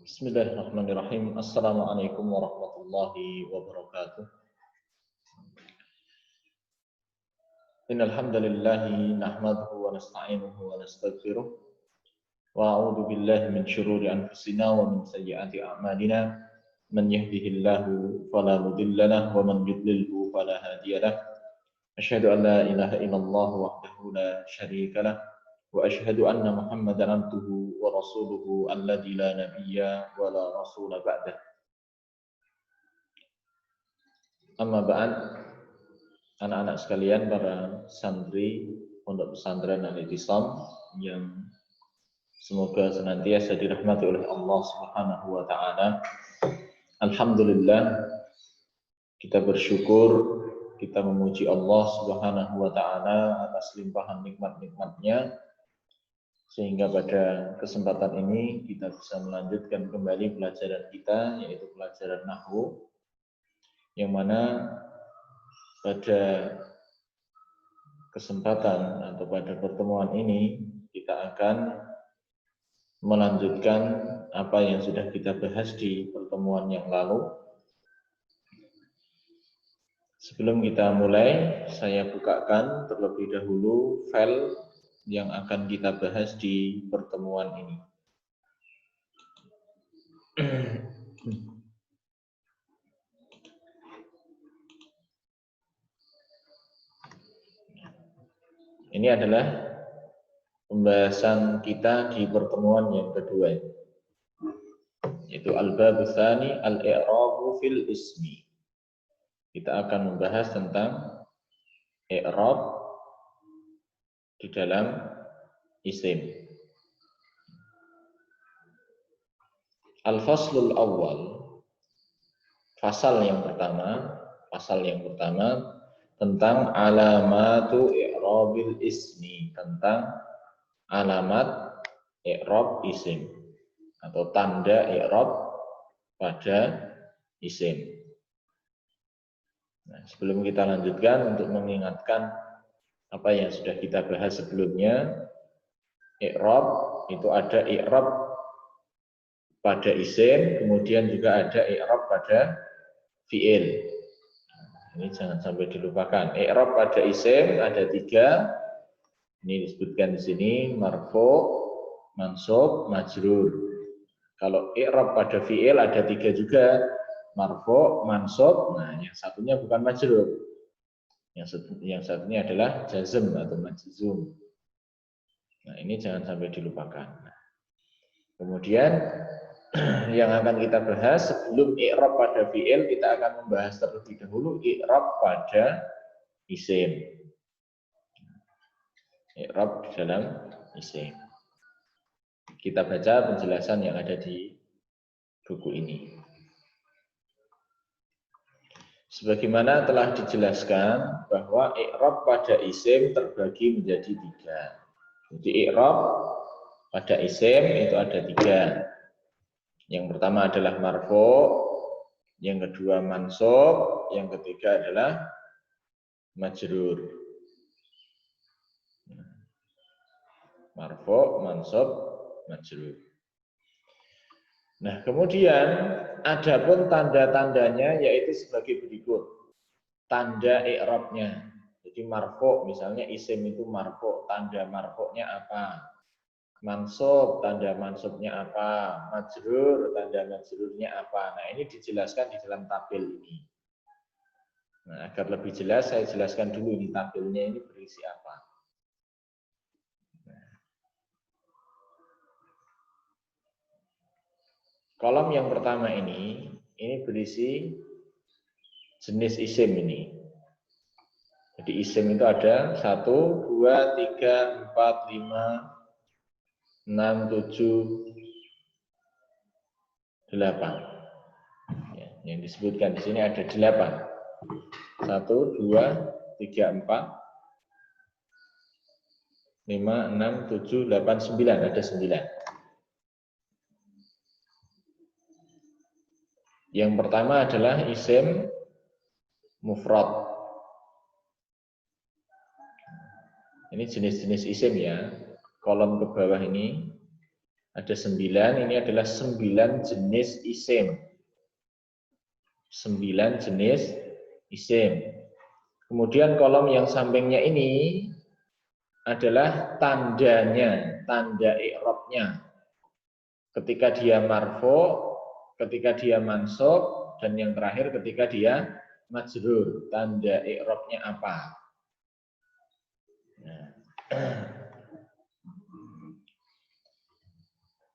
Bismillahirrahmanirrahim. Assalamualaikum warahmatullahi wabarakatuh. Innal hamdalillah nahmaduhu wa nasta'inuhu wa nastaghfiruh wa a'udzu billahi min syururi anfusina wa min sayyiati a'malina. Man yahdihillahu fala mudilla lahu wa man yudlilhu fala hadiya lahu. Asyhadu an la ilaha illallah wahdahu la syarika lahu wa asyhadu anna Muhammadan abduhu wa rasuluhu alladzi la nabiyya wa la rasula ba'dah. Amma ba'd, anak-anak sekalian, para santri Pondok Pesantren Al-I'tisam yang semoga senantiasa dirahmati oleh Allah Subhanahu wa taala. Alhamdulillah, kita bersyukur, kita memuji Allah Subhanahu wa taala atas limpahan nikmat-nikmatnya, sehingga pada kesempatan ini kita bisa melanjutkan kembali pelajaran kita, yaitu pelajaran nahwu, yang mana pada kesempatan atau pada pertemuan ini kita akan melanjutkan apa yang sudah kita bahas di pertemuan yang lalu. Sebelum kita mulai, saya bukakan terlebih dahulu file yang akan kita bahas di pertemuan ini. Ini adalah pembahasan kita di pertemuan yang kedua, yaitu al-bab tsani al-i'rab fil ismi. Kita akan membahas tentang i'rab di dalam isim. Al-faslul awal, pasal yang pertama tentang alamatu i'rabil ismi, tentang alamat i'rab isim atau tanda i'rab pada isim. Nah, sebelum kita lanjutkan, untuk mengingatkan apa yang sudah kita bahas sebelumnya, i'rab itu ada i'rab pada isim, kemudian juga ada i'rab pada fi'il. Ini jangan sampai dilupakan. I'rab pada isim ada 3. Ini disebutkan di sini: marfu', mansub, majrur. Kalau i'rab pada fi'il ada 3 juga: marfu', mansub. Nah, yang satunya bukan majrur. Yang satunya adalah jazm atau majzum. Nah, ini jangan sampai dilupakan. Nah, kemudian yang akan kita bahas sebelum i'rab pada fi'il, kita akan membahas terlebih dahulu i'rab pada isim. I'rab di dalam isim. Kita baca penjelasan yang ada di buku ini. Sebagaimana telah dijelaskan bahwa i'rab pada isim terbagi menjadi 3. Jadi i'rab pada isim itu ada 3. Yang pertama adalah marfu', yang kedua mansub, yang ketiga adalah majrur. Marfu', mansub, majrur. Nah, kemudian adapun tanda-tandanya yaitu sebagai berikut. Tanda i'rabnya. Jadi marfu', misalnya isim itu marfu', tanda marfu'nya apa? Mansub, tanda mansubnya apa? Majrur, tanda majrurnya apa? Nah, ini dijelaskan di dalam tabel ini. Nah, agar lebih jelas, saya jelaskan dulu ini tabelnya ini berisi apa. Nah, kolom yang pertama ini berisi jenis isim ini. Jadi isim itu ada 1, 2, 3, 4, 5, 6, 7, 8. Ya, yang disebutkan di sini ada 8. 1, 2, 3, 4, 5, 6, 7, 8, 9. Ada 9. Yang pertama adalah isim mufrad. Ini jenis-jenis isim ya. Kolom ke bawah ini Ada 9, ini adalah 9 jenis isim. 9 jenis isim. Kemudian kolom yang sampingnya ini adalah tandanya, tanda i'rabnya. Ketika dia marfu, ketika dia mansub, dan yang terakhir ketika dia majrur. Tanda i'rabnya apa? Nah.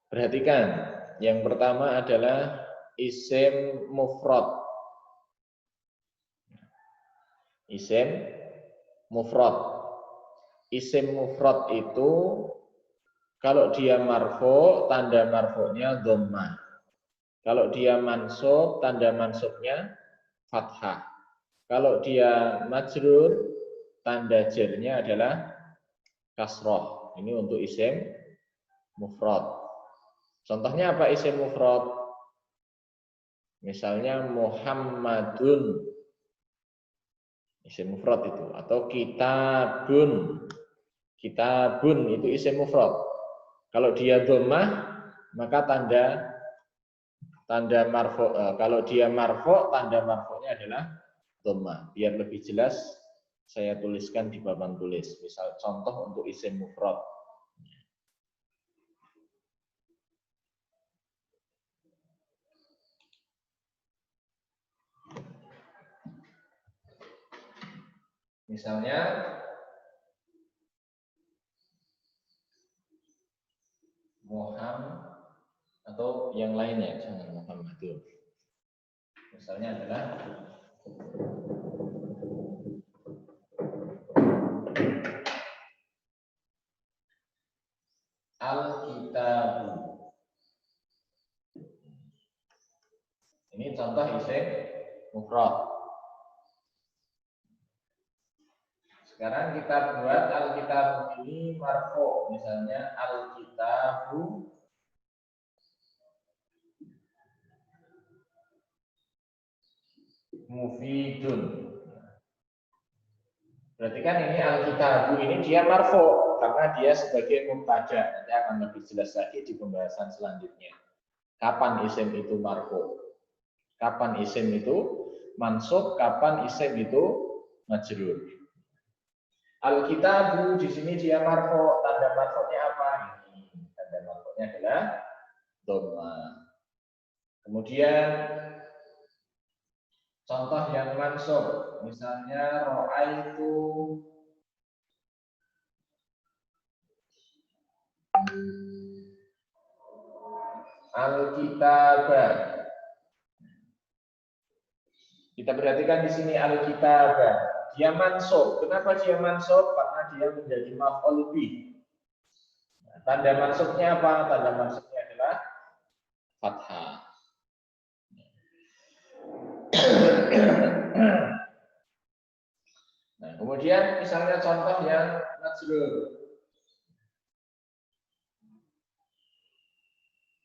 Perhatikan, yang pertama adalah isim mufrad. Isim mufrad. Isim mufrad itu kalau dia marfu, tanda marfu'nya dhammah. Kalau dia mansub, tanda mansubnya fathah. Kalau dia majrur, tanda jarnya adalah kasroh. Ini untuk isim mufrad. Contohnya apa isim mufrad? Misalnya Muhammadun. Isim mufrad itu. Atau kitabun. Kitabun itu isim mufrad. Kalau dia dhammah, maka tanda marfu. Kalau dia marfu, tanda marfu'nya adalah dhammah. Biar lebih jelas, saya tuliskan di papan tulis. Misal contoh untuk isim mufrad. Misalnya Muhammad atau yang lainnya, jangan Muhammadun. Misalnya adalah Al-Kitabu. Ini contoh isim mufrad. Sekarang kita buat Al-Kitabu ini marfu. Misalnya Al-Kitabu mufidun. Berarti kan ini Al-Kitabu ini dia marfu karena dia sebagai mubtada. Nanti akan lebih jelas lagi di pembahasan selanjutnya. Kapan isim itu marfu? Kapan isim itu mansub? Kapan isim itu majrur? Al-Kitabu di sini dia marfu. Tanda marfu'nya apa? Ini tanda marfu'nya adalah dhammah. Kemudian contoh yang mansub, misalnya ra'aitu al-kitabah. Kita perhatikan di sini al-kitabah. Dia mansub. Kenapa dia mansub? Karena dia menjadi maf'ul bih. Tanda mansubnya apa? Tanda mansubnya adalah fathah. Nah, kemudian misalnya contoh yang majrur.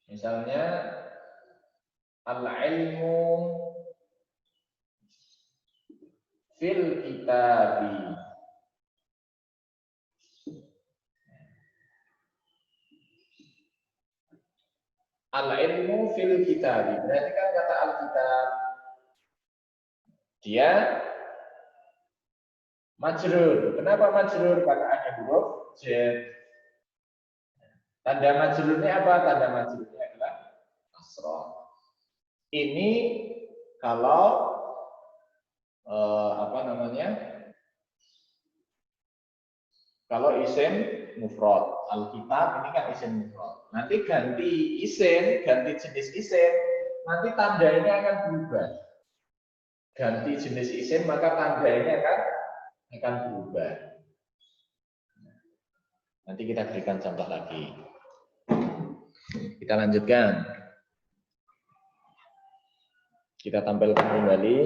Misalnya al-ilmu fil kitabi. Al-ilmu fil kitabi. Berarti kan kata al-kitab dia majrur. Kenapa majrur? Karena ada huruf jar. Tanda majrurnya apa? Tanda majrurnya adalah kasrah. Ini kalau apa namanya? Kalau isim mufrad, al-kitab ini kan isim mufrad. Nanti ganti isim, ganti jenis isim, nanti tanda ini akan berubah. Ganti jenis isim maka tanda ini akan berubah. Nanti kita berikan contoh lagi. Kita lanjutkan. Kita tampilkan kembali.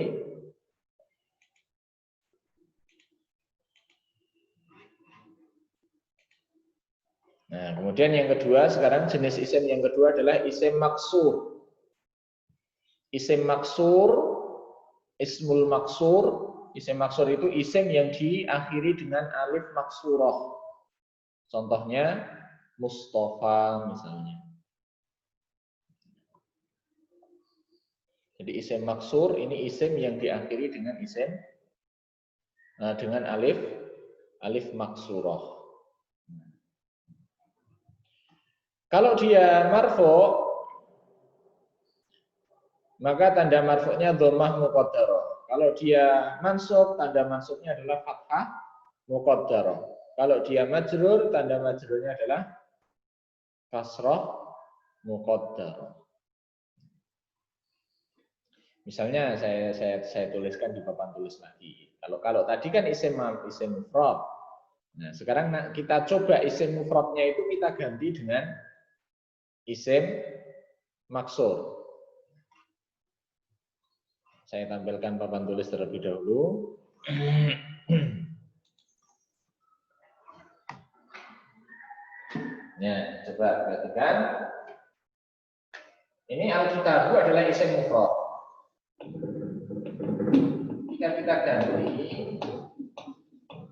Nah, kemudian yang kedua, sekarang jenis isim yang kedua adalah isim maksur. Isim maksur, ismul maksur. Isim maksur itu isim yang diakhiri dengan alif maksurah. Contohnya Mustafa misalnya. Jadi isim maksur ini isim yang diakhiri dengan isim dengan alif maksurah. Kalau dia marfu, maka tanda marfu'nya dhammah muqaddarah. Kalau dia mansub, tanda mansubnya adalah fathah muqaddarah. Kalau dia majrur, tanda majrurnya adalah kasrah muqaddarah. Misalnya saya tuliskan di papan tulis lagi. Kalau tadi kan isim mufrad. Nah, sekarang kita coba isim mufradnya itu kita ganti dengan isim maksur. Saya tampilkan papan tulis terlebih dahulu. Nah, coba perhatikan. Ini al-kitabu adalah isim mufrad. Jika kita ganti,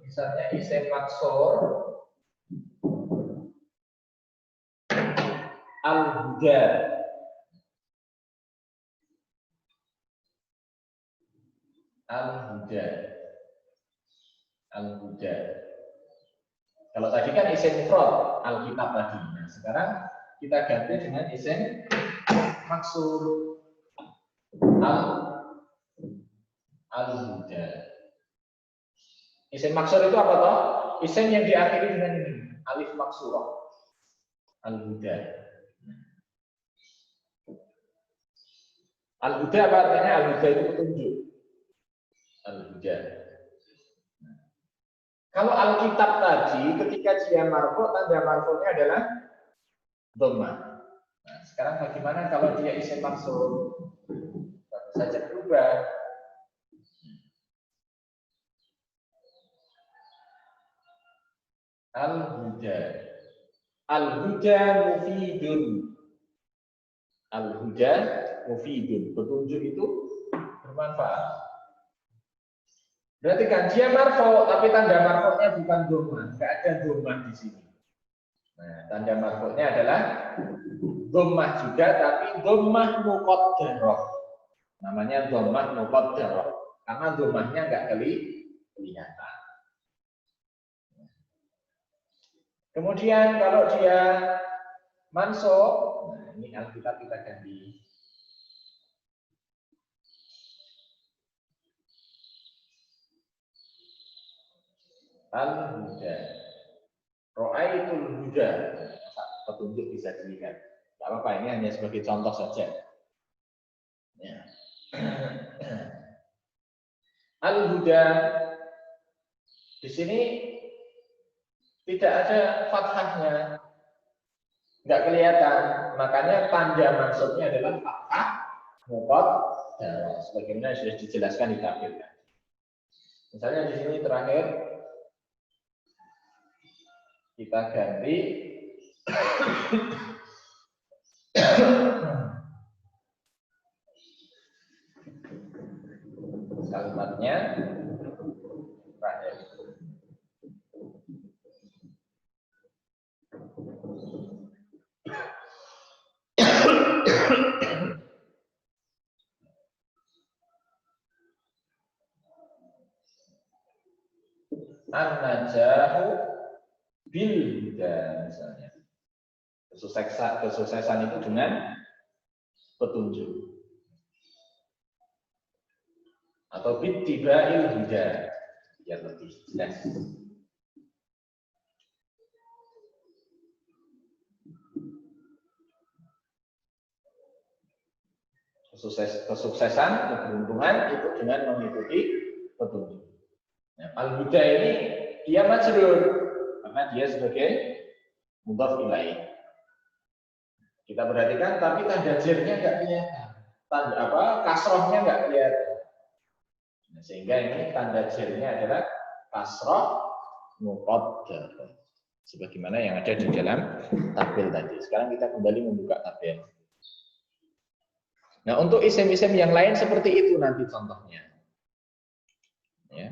misalnya isim maksur al-huda. Al-huda. Al-huda. Kalau tadi kan isim mufrad, al-kitab tadi. Nah, sekarang kita ganti dengan isim maksur al-huda. Isim maksur itu apa toh? Isim yang diakhiri dengan ini, alif maksurah. Al-huda. Al-huda apa artinya? Al-huda itu petunjuk. Al-huda. Kalau Alkitab tadi, ketika dia marfu, tanda marfu'nya adalah dhammah. Nah, sekarang bagaimana kalau dia isim maksur? Tentu saja berubah. Al-huda. Al-huda mufidun. Al-huda mufidun. Petunjuk itu bermanfaat. Berarti kan dia marfu, tapi tanda marfu'nya bukan dhammah. Enggak ada dhammah di sini. Nah, tanda marfu'nya adalah dhammah juga, tapi dhammah muqaddarah. Namanya dhammah muqaddarah. Karena dhammahnya enggak kelihatan. Kemudian kalau dia mansub, nah ini Alkitab kita ganti. Al-huda. Ra'aitul huda. Petunjuk bisa dilihat. Tidak apa-apa, ini hanya sebagai contoh saja. Ya. Al-huda. Di sini tidak ada fathahnya. Enggak kelihatan. Makanya tanda maksudnya adalah fathah muqaddarah. Sebagaimana sudah dijelaskan di tabel. Misalnya di sini terakhir kita ganti kalimatnya terakhir. An-najahu bil huda misalnya. Kesuksesan itu dengan petunjuk. Atau bittiba'il huda. Biar lebih jelas. Kesuksesan, keberuntungan itu dengan mengikuti petunjuk. Nah, al-huda ini dia majrur karena dia sebagai mudhaf ilaih. Kita perhatikan, tapi tanda jernya nggak kelihatan, tanda kasrohnya nggak kelihatan. Nah, sehingga ini tanda jernya adalah kasroh muqaddarah, sebagaimana yang ada di dalam tabel tadi. Sekarang kita kembali membuka tabel. Nah, untuk isim-isim yang lain seperti itu nanti contohnya. Ya.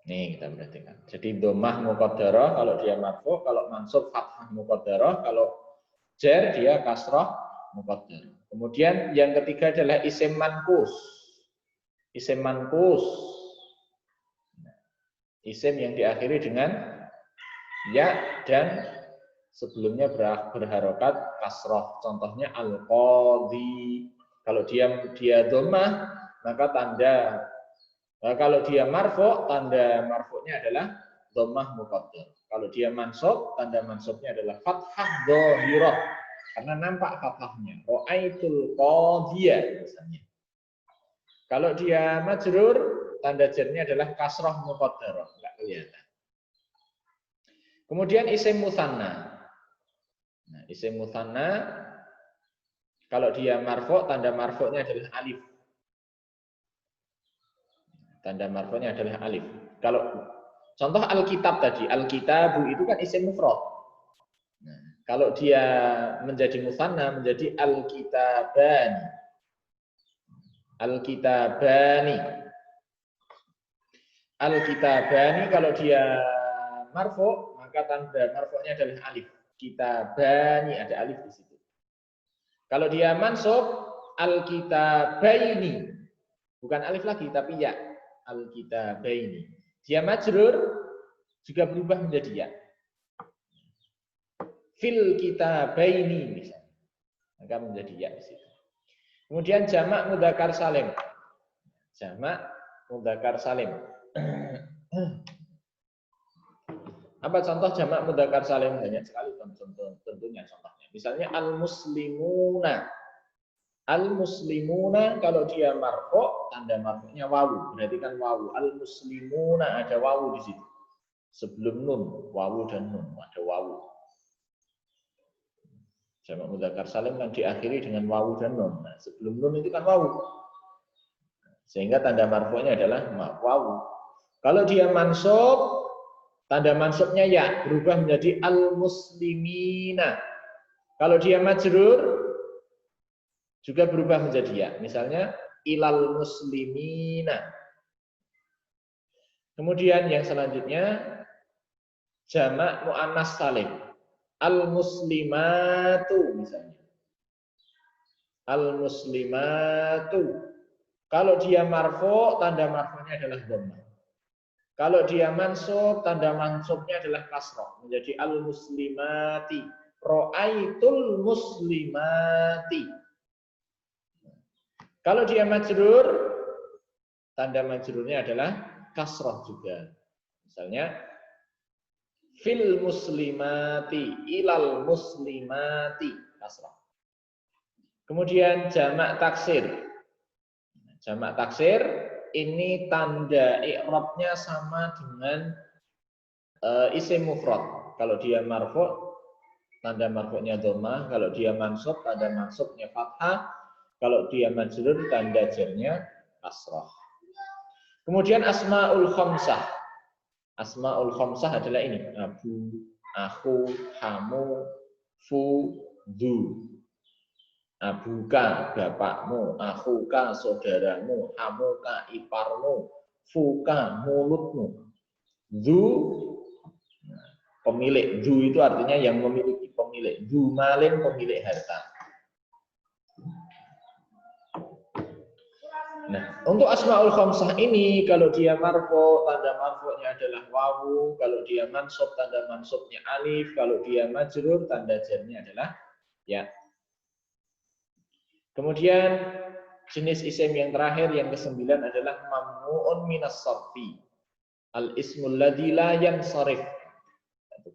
Nih kita perhatikan. Jadi dhammah muqaddarah kalau dia marfu, kalau mansub fathah muqaddarah, kalau jar dia kasrah muqaddarah. Kemudian yang ketiga adalah isim manqus. Isim manqus. Isim yang diakhiri dengan ya dan sebelumnya berharokat kasroh. Contohnya al-qadhi. Kalau dia dhammah, maka tanda. Kalau dia marfu, tanda marfu'nya adalah dhammah muqaddar. Kalau dia mansub, tanda mansubnya adalah fathah dhahirah. Karena nampak fathahnya. Ra'aitul qadhiya misalnya. Kalau dia majrur, tanda jarnya adalah kasrah muqaddarah, enggak kelihatan. Kemudian isim mutsanna. Nah, isim mutsanna kalau dia marfu, tanda marfu'nya adalah alif. Tanda marfu'nya adalah alif. Kalau contoh alkitab tadi, alkitabu itu kan isim mufrad. Nah, kalau dia menjadi mutsanna menjadi alkitabani. Alkitabani. Alkitabani kalau dia marfu, maka tanda marfu'nya adalah alif. Kitabani ada alif di situ. Kalau dia mansub, alkitabaini. Bukan alif lagi tapi ya. Alkitabaini. Dia majrur juga berubah menjadi ya. Fil kitabaini misalnya. Maka menjadi ya di situ. Kemudian jamak mudzakkar salim. Jamak mudzakkar salim. Apa contoh jamak mudzakkar salim? Banyak sekali tentunya contohnya. Misalnya al-muslimuna. Al-muslimuna kalau dia marfu, tanda marfu'nya wawu. Berarti kan wawu. Al-muslimuna ada wawu di situ. Sebelum nun, wawu dan nun ada wawu. Jamak mudzakkar salim kan diakhiri dengan wawu dan nun. Nah, sebelum nun itu kan wawu. Sehingga tanda marfu'nya adalah wawu. Kalau dia mansub, tanda mansubnya ya, berubah menjadi al-muslimina. Kalau dia majrur, juga berubah menjadi ya. Misalnya, ilal muslimina. Kemudian yang selanjutnya, jamak mu'annas salim. Al-muslimatu misalnya. Al-muslimatu. Kalau dia marfu, tanda marfu'nya adalah dhammah. Kalau dia mansub, tanda mansubnya adalah kasrah. Menjadi al-muslimati. Ra'aitul muslimati. Kalau dia majrur, tanda majrurnya adalah kasrah juga. Misalnya, fil muslimati, ilal muslimati, kasrah. Kemudian jamak taksir. Jamak taksir ini tanda i'rabnya sama dengan isim mufrad. Kalau dia marfu, tanda marfu'nya dhammah. Kalau dia mansub, tanda mansubnya fathah. Kalau dia majrur, tanda jarnya kasrah. Kemudian asmaul khamsah. Asmaul khamsah adalah ini. Abu, aku, hamu, fu, du. Abuka, bapakmu. Akuka, saudaramu. Hamuka, iparmu. Fuka, mulutmu. Du, pemilik. Du itu artinya yang memiliki pemilik. Du malin, pemilik harta. Nah, untuk asmaul khamsah ini kalau dia marfu, tanda marfu'nya adalah wawu, kalau dia mansub, tanda mansubnya alif, kalau dia majrur, tanda jarnya adalah ya. Kemudian jenis isim yang terakhir yang ke-9 adalah mamnu'un minas sarfi. Al-ismul ladzi la yansarif.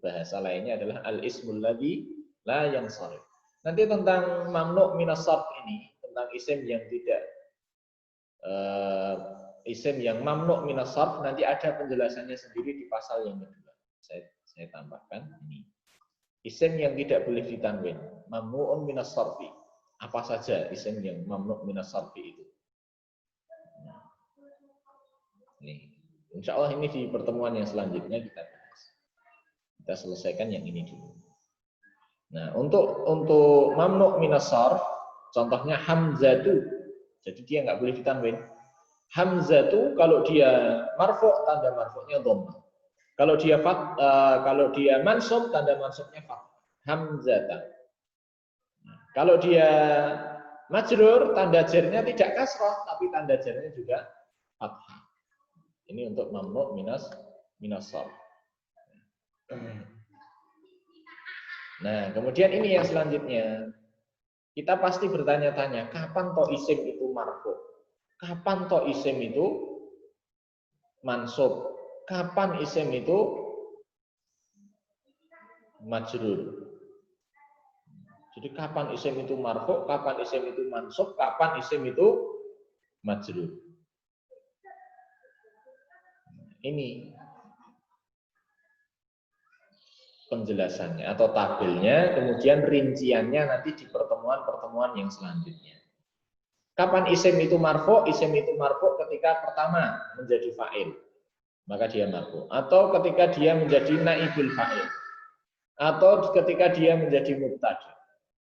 Bahasa lainnya adalah al-ismul ladzi la yansarif. Nanti tentang mamnu' minas sarf ini, tentang isim yang tidak isim yang mamnu' minas sarf nanti ada penjelasannya sendiri di pasal yang kedua. Saya tambahkan ini. Isim yang tidak boleh ditanwin, mamnu'un minas sarfi. Apa saja isim yang mamnu' minas sarfi itu? Nah, ini. Insya Allah ini di pertemuan yang selanjutnya kita bahas. Kita selesaikan yang ini dulu. Nah, untuk mamnu' minas sarf, contohnya hamzatu. Jadi dia nggak boleh ditanwin. Hamzah itu kalau dia marfu, tanda marfu'nya dhammah. Kalau dia mansub, tanda mansubnya fathah. Hamzata. Kalau dia Majrur tanda jarnya tidak kasroh, tapi tanda jarnya juga fathah. Ini untuk mamnu minas sarf. Nah, kemudian ini yang selanjutnya. Kita pasti bertanya-tanya, kapan toh isim itu marfu? Kapan toh isim itu mansub? Kapan isim itu majrur? Jadi kapan isim itu marfu, kapan isim itu mansub, kapan isim itu majrur? Ini penjelasannya atau tabelnya, kemudian rinciannya nanti di pertemuan-pertemuan yang selanjutnya. Kapan isim itu marfu? Isim itu marfu ketika pertama menjadi fa'il, maka dia marfu. Atau ketika dia menjadi naibul fa'il, atau ketika dia menjadi mubtada,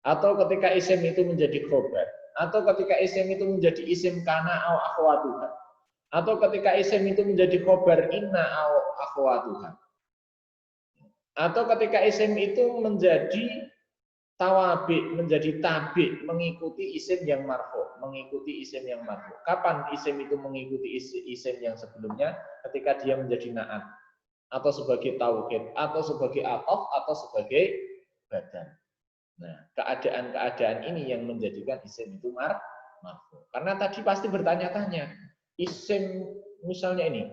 atau ketika isim itu menjadi khobar, atau ketika isim itu menjadi isim kana au akhwatuha, atau ketika isim itu menjadi khobar inna au akhwatuha, atau ketika isim itu menjadi tawabi, menjadi tabi, mengikuti isim yang marfu, mengikuti isim yang marfu. Kapan isim itu mengikuti isim yang sebelumnya? Ketika dia menjadi na'at, atau sebagai taukid, atau sebagai atof, atau sebagai badan. Nah, keadaan-keadaan ini yang menjadikan isim itu marfu. Karena tadi pasti bertanya-tanya, isim misalnya ini,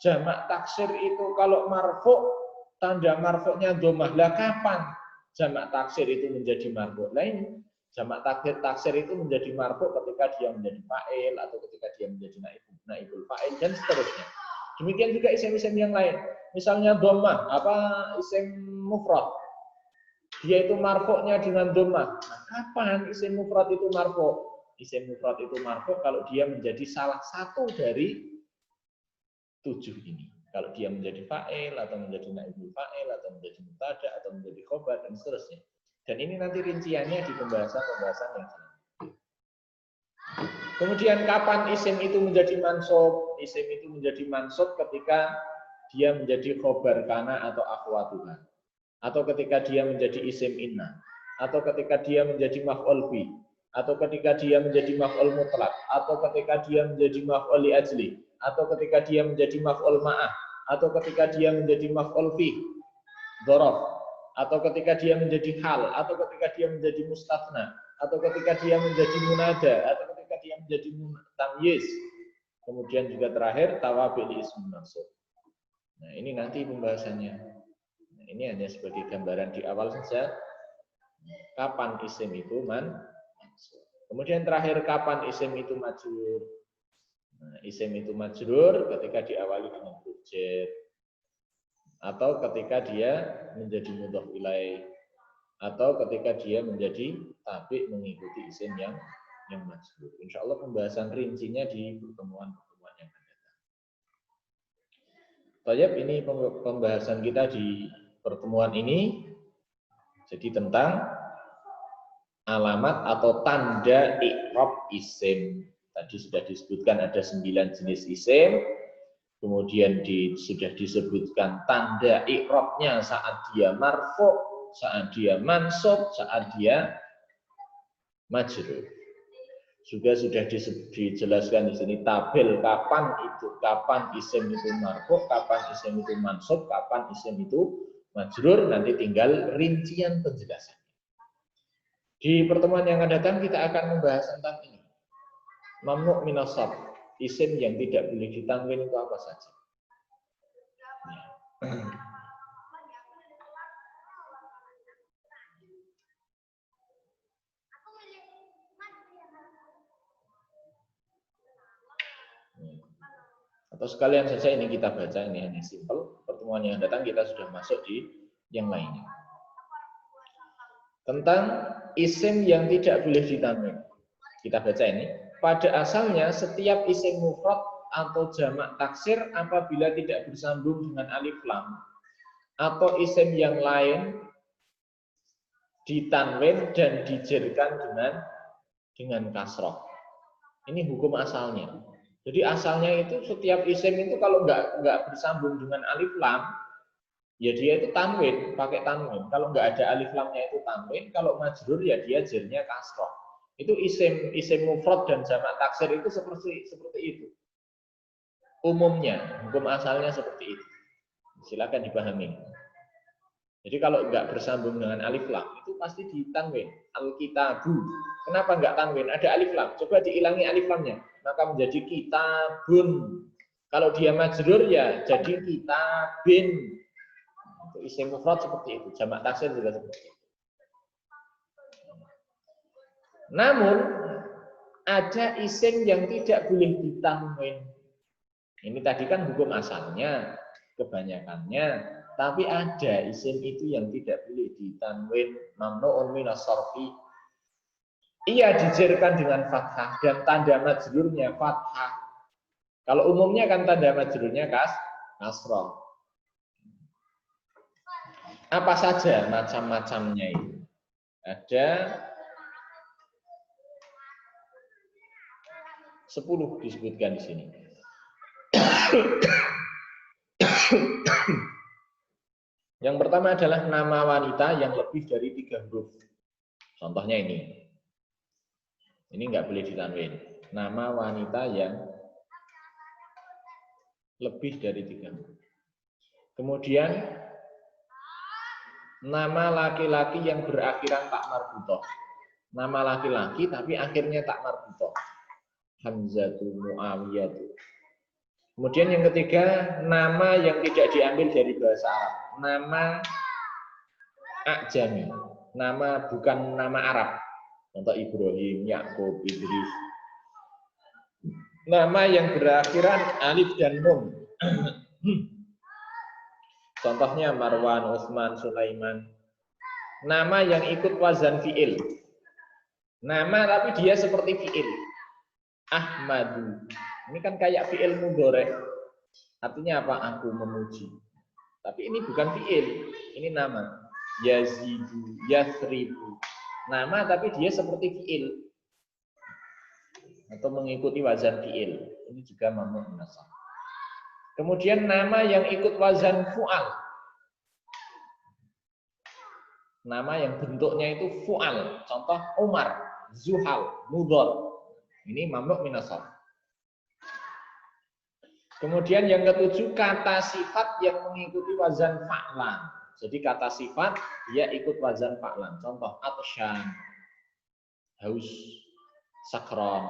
jamak taksir itu kalau marfu, tanda marfu'nya dhammah. Lah kapan jamak taksir itu menjadi marfu'? Lah ini jamak taksir itu menjadi marfu' ketika dia menjadi fa'il, atau ketika dia menjadi naibul fa'il, dan seterusnya. Demikian juga isim-isim yang lain. Misalnya dhammah, isim mufrad, dia itu marfu'nya dengan dhammah. Nah, kapan isim mufrad itu marfu'? Isim mufrad itu marfu' kalau dia menjadi salah satu dari 7 ini. Kalau dia menjadi fa'il, atau menjadi naibul fa'il, atau menjadi mubtada, atau menjadi khobar, dan seterusnya. Dan ini nanti rinciannya di pembahasan-pembahasan yang selanjutnya. Kemudian kapan isim itu menjadi mansub? Isim itu menjadi mansub ketika dia menjadi khobar kana atau akhwatuha, atau ketika dia menjadi isim inna, atau ketika dia menjadi maf'ul bi, atau ketika dia menjadi maf'ul mutlaq, atau ketika dia menjadi maf'ul li ajli, atau ketika dia menjadi maf'ul ma'ah, atau ketika dia menjadi maf'ul fi dzaraf, atau ketika dia menjadi hal, atau ketika dia menjadi mustatsna, atau ketika dia menjadi munada, atau ketika dia menjadi tamyiz. Kemudian juga terakhir tawabi li ism mansub. Nah, ini nanti pembahasannya. Nah, ini hanya sebagai gambaran di awal saja. Kapan isim itu mansub. Kemudian terakhir kapan isim itu majrur. Nah, isim itu majrur ketika diawali dengan huruf jar, atau ketika dia menjadi mudhof ilaih, atau ketika dia menjadi tabi mengikuti isim yang majrur. Insya Allah pembahasan rincinya di pertemuan-pertemuan yang akan datang. Baik, ini pembahasan kita di pertemuan ini. Jadi tentang alamat atau tanda i'rab isim. Tadi sudah disebutkan ada 9 jenis isim. Kemudian sudah disebutkan tanda i'rabnya saat dia marfu, saat dia mansub, saat dia majrur. Juga sudah dijelaskan di sini tabel kapan isim itu marfu, kapan isim itu mansub, kapan isim itu majrur, nanti tinggal rincian penjelasan. Di pertemuan yang akan datang kita akan membahas tentang ini. Mamnu minas sarf, isim yang tidak boleh ditanwin itu apa saja. Atau sekalian saja ini kita baca, ini hanya simpel. Pertemuan yang datang kita sudah masuk di yang lainnya. Tentang isim yang tidak boleh ditanwin. Kita baca ini. Pada asalnya setiap isim mufrad atau jamak taksir apabila tidak bersambung dengan alif lam atau isim yang lain ditanwin dan dijerkan dengan kasroh. Ini hukum asalnya. Jadi asalnya itu setiap isim itu kalau nggak bersambung dengan alif lam, ya dia itu tanwin, pakai tanwin. Kalau nggak ada alif lamnya itu tanwin, kalau majrur ya dia jernya kasroh. Itu isim mufrad dan jamak taksir itu seperti itu. Umumnya, hukum asalnya seperti itu. Silakan dipahami. Jadi kalau enggak bersambung dengan alif lam, itu pasti ditanwin. Al-kitabu. Kenapa enggak tanwin? Ada alif lam. Coba diilangi alif lamnya. Maka menjadi kitabun. Kalau dia majrur ya jadi kitabin. Itu isim mufrad seperti itu. Jamak taksir juga seperti itu. Namun ada isim yang tidak boleh ditanwin. Ini tadi kan hukum asalnya, kebanyakannya. Tapi ada isim itu yang tidak boleh ditanwin, mamnu'un minas sarfi. Ia dijerkan dengan fathah dan tanda majrurnya fathah. Kalau umumnya kan tanda majrurnya kasrah. Apa saja macam-macamnya itu? Ada 10 disebutkan di sini. Yang pertama adalah nama wanita yang lebih dari 3 huruf. Contohnya ini. Ini nggak boleh ditanwin. Nama wanita yang lebih dari 3 huruf. Kemudian nama laki-laki yang berakhiran tak marbutoh. Nama laki-laki tapi akhirnya tak marbutoh. Hamzatu, Muawiyatu. Kemudian yang ketiga, nama yang tidak diambil dari bahasa Arab. Nama A'jami. Nama bukan nama Arab. Contoh Ibrahim, Yakub, Idris. Nama yang berakhiran alif dan nun. Contohnya Marwan, Utsman, Sulaiman. Nama yang ikut wazan fi'il. Nama tapi dia seperti fi'il. Ahmadu. Ini kan kayak fi'il mudhari'. Artinya apa? Aku memuji. Tapi ini bukan fi'il. Ini nama. Yazidu, Yathribu. Nama tapi dia seperti fi'il. Atau mengikuti wazan fi'il. Ini juga mamnu' minas sarf. Kemudian nama yang ikut wazan fu'al. Nama yang bentuknya itu fu'al. Contoh Umar, Zuhal, Mudhar. Ini mamnu' minas sarf. Kemudian yang ketujuh, kata sifat yang mengikuti wazan fa'lan. Jadi kata sifat dia ikut wazan fa'lan. Contoh atsyan, haus, sakron,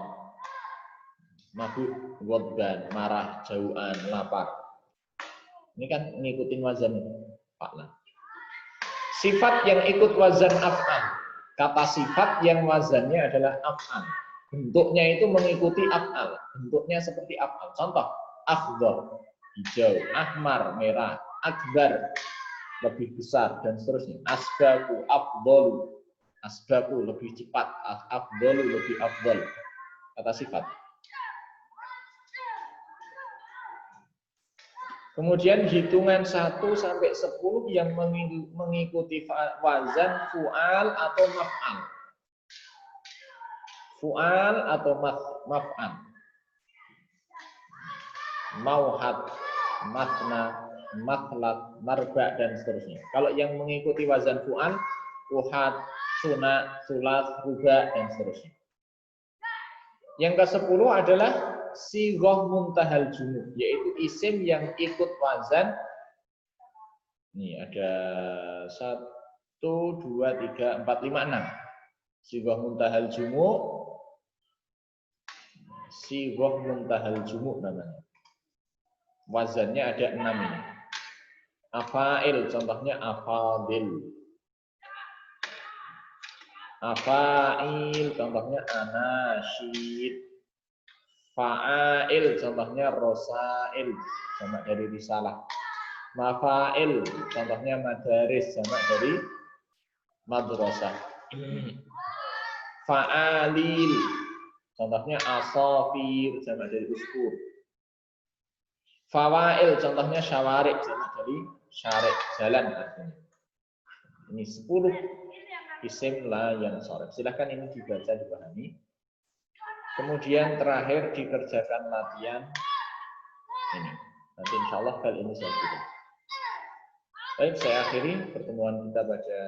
mabuk, ghadban, marah, jauhan, lapar. Ini kan ngikutin wazan fa'lan. Sifat yang ikut wazan af'al. Kata sifat yang wazannya adalah af'al. Bentuknya itu mengikuti af'al. Bentuknya seperti af'al. Contoh akhdar, hijau, ahmar, merah, akbar, lebih besar, dan seterusnya. Asbaku, afdalu, asbaku, lebih cepat, afdalu, lebih afdal. Kata sifat. Kemudian hitungan 1 sampai 10 yang mengikuti wazan fu'al atau maf'al. Fu'al atau maf'al. Mauhat, matna, matlat, marba, dan seterusnya. Kalau yang mengikuti wazan fu'al, uhat, sunat, sulat, ruba, dan seterusnya. Yang ke-10 adalah sighah muntahal jumuh, yaitu isim yang ikut wazan. Ini ada 1, 2, 3, 4, 5, 6. Sighah muntahal jumuh. Sighah muntahal jumuh namanya. Wazannya ada 6 ini. Afail, contohnya afadil. Afail, contohnya anasyid. Fa'ail, contohnya rosail, sama dari risalah. Mafail, contohnya madaris, sama dari madrasah. Fa'alil, contohnya asafir, sama dari uskur. Fawail, contohnya syawarik, sama dari syarik, jalan artinya. Ini 10 isim la yang sorek. Silahkan ini dibaca, dipahami. Kemudian terakhir dikerjakan latihan ini. Nanti insya Allah kali ini saya tutup. Baik, saya akhiri pertemuan kita pada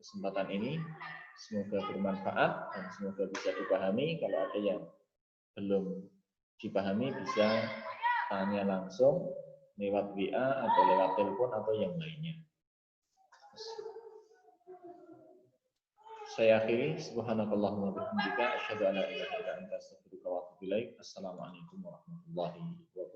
kesempatan ini. Semoga bermanfaat dan semoga bisa dipahami. Kalau ada yang belum dipahami bisa tanya langsung lewat WA atau lewat telepon atau yang lainnya. Saya akhiri. Subhanakallahumma wa bihamdika asyhadu an la ilaha illa anta astaghfiruka wa atubu ilaik. Assalamualaikum warahmatullahi wabarakatuh.